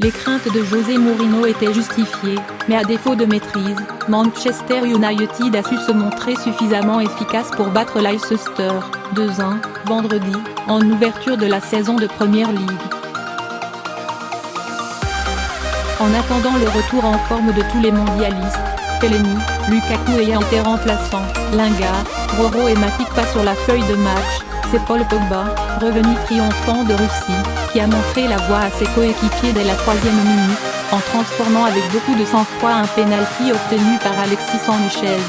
Les craintes de José Mourinho étaient justifiées, mais à défaut de maîtrise, Manchester United a su se montrer suffisamment efficace pour battre Leicester, 2-1, vendredi, en ouverture de la saison de Premier League. En attendant le retour en forme de tous les mondialistes, Fellaini, Lukaku ayant été remplaçant, Lingard, Roro et Matic pas sur la feuille de match, c'est Paul Pogba, revenu triomphant de Russie, qui a montré la voie à ses coéquipiers dès la 3e minute, en transformant avec beaucoup de sang-froid un pénalty obtenu par Alexis Sanchez.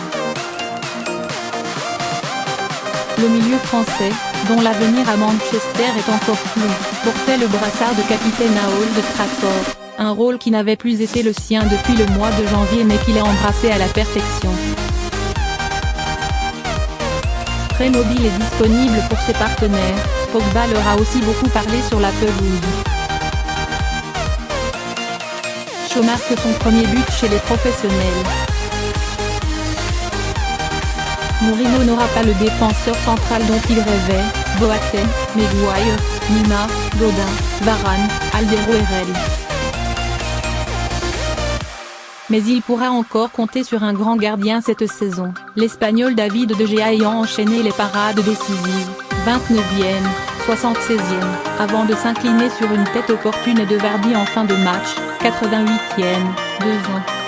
Le milieu français, dont l'avenir à Manchester est encore flou, portait le brassard de capitaine à Old Trafford, un rôle qui n'avait plus été le sien depuis le mois de janvier mais qu'il a embrassé à la perfection. Très mobile et disponible pour ses partenaires, Pogba leur a aussi beaucoup parlé sur la pelouse. Shaw marque son premier but chez les professionnels. Mourinho n'aura pas le défenseur central dont il rêvait, Boateng, Maguire, Neymar, Godin, Varane, Alderweireld. Mais il pourra encore compter sur un grand gardien cette saison, l'Espagnol David De Gea ayant enchaîné les parades décisives, 29e, 76e, avant de s'incliner sur une tête opportune de Vardy en fin de match, 88e, 2-1.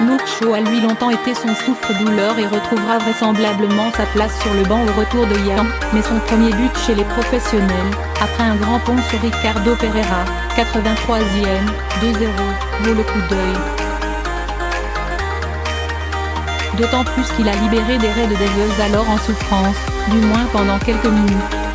Luke Shaw a lui longtemps été son souffre-douleur et retrouvera vraisemblablement sa place sur le banc au retour de Yann, mais son premier but chez les professionnels, après un grand pont sur Ricardo Pereira, 83e, 2-0, vaut le coup d'œil. D'autant plus qu'il a libéré des Red Devils alors en souffrance, du moins pendant quelques minutes.